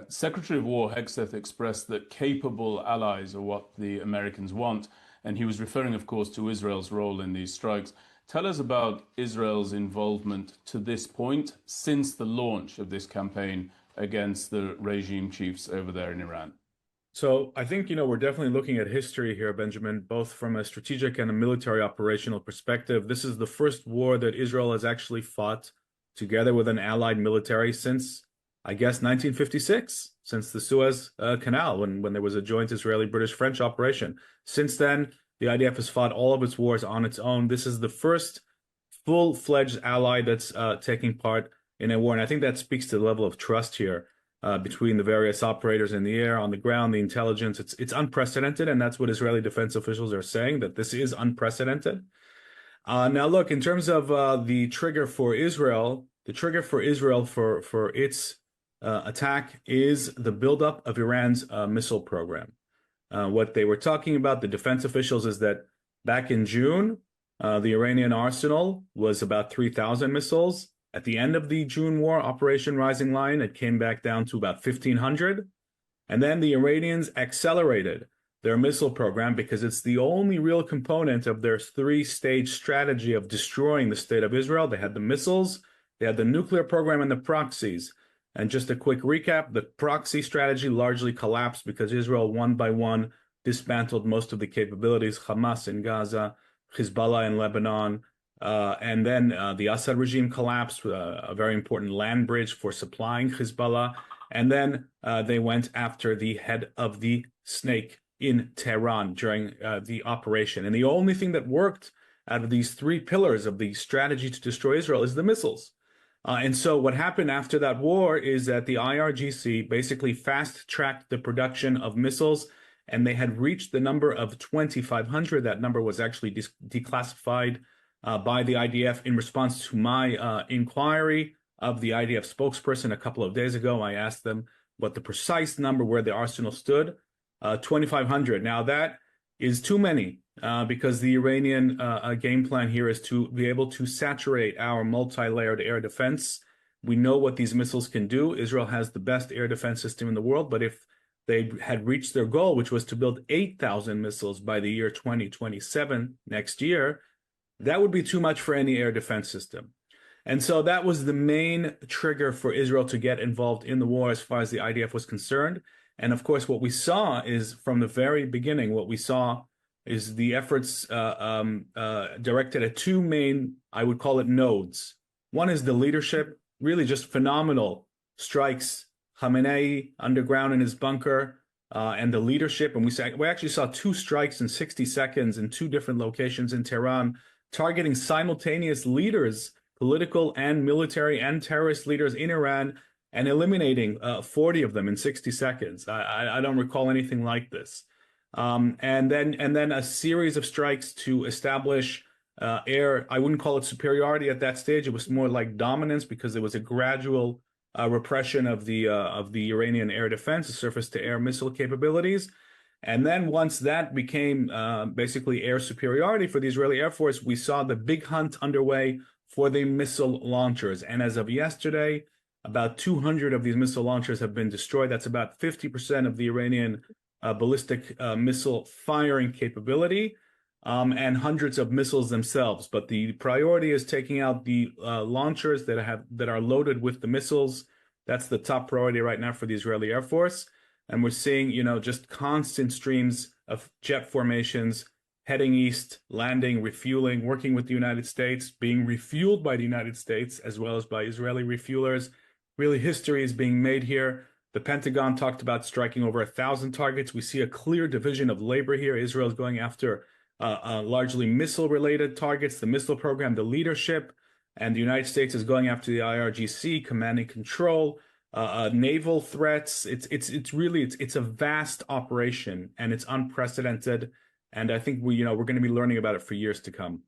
Secretary of War Hegseth expressed that capable allies are what the Americans want, and he was referring, of course, to Israel's role in these strikes. Tell us about Israel's involvement to this point since the launch of this campaign against the regime chiefs over there in Iran. So I think, we're definitely looking at history here, Benjamin, both from a strategic and a military operational perspective. This is the first war that Israel has actually fought together with an allied military since, I guess, 1956, since the Suez Canal, when there was a joint Israeli-British-French operation. Since then, the IDF has fought all of its wars on its own. This is the first full-fledged ally that's taking part in a war. And I think that speaks to the level of trust here between the various operators in the air, on the ground, the intelligence. It's unprecedented, and that's what Israeli defense officials are saying, that this is unprecedented. Now, look, in terms of the trigger for Israel, for its attack is the buildup of Iran's missile program. What they were talking about, the defense officials, is that back in June, the Iranian arsenal was about 3,000 missiles. At the end of the June war, Operation Rising Lion, it came back down to about 1,500. And then the Iranians accelerated their missile program because it's the only real component of their three-stage strategy of destroying the state of Israel. They had the missiles, they had the nuclear program, and the proxies. And just a quick recap, the proxy strategy largely collapsed because Israel, one by one, dismantled most of the capabilities, Hamas in Gaza, Hezbollah in Lebanon, and then the Assad regime collapsed, a very important land bridge for supplying Hezbollah. And then they went after the head of the snake in Tehran during the operation. And the only thing that worked out of these three pillars of the strategy to destroy Israel is the missiles. And so what happened after that war is that the IRGC basically fast-tracked the production of missiles, and they had reached the number of 2,500. That number was actually declassified by the IDF in response to my inquiry of the IDF spokesperson a couple of days ago. I asked them what the precise number where the arsenal stood, 2,500. Now that is too many because the Iranian game plan here is to be able to saturate our multi-layered air defense. We know what these missiles can do. Israel has the best air defense system in the world, but if they had reached their goal, which was to build 8,000 missiles by the year 2027, next year, that would be too much for any air defense system. And so that was the main trigger for Israel to get involved in the war as far as the IDF was concerned. And of course, what we saw is from the very beginning, what we saw is the efforts directed at two main, I would call it, nodes. One is the leadership, really just phenomenal strikes. Khamenei underground in his bunker, and the leadership. And we actually saw two strikes in 60 seconds in two different locations in Tehran, targeting simultaneous leaders, political and military and terrorist leaders in Iran, and eliminating 40 of them in 60 seconds. I don't recall anything like this. And then a series of strikes to establish air. I wouldn't call it superiority at that stage. It was more like dominance because it was a gradual repression of the Iranian air defense, the surface-to-air missile capabilities. And then once that became basically air superiority for the Israeli Air Force, we saw the big hunt underway for the missile launchers. And as of yesterday, about 200 of these missile launchers have been destroyed. That's about 50% of the Iranian ballistic missile firing capability, and hundreds of missiles themselves. But the priority is taking out the launchers that are loaded with the missiles. That's the top priority right now for the Israeli Air Force. And we're seeing, just constant streams of jet formations heading east, landing, refueling, working with the United States, being refueled by the United States, as well as by Israeli refuelers. Really, history is being made here. The Pentagon talked about striking over 1,000 targets. We see a clear division of labor here. Israel is going after largely missile-related targets, the missile program, the leadership, and the United States is going after the IRGC, command and control, naval threats. It's a vast operation, and it's unprecedented. And I think we're going to be learning about it for years to come.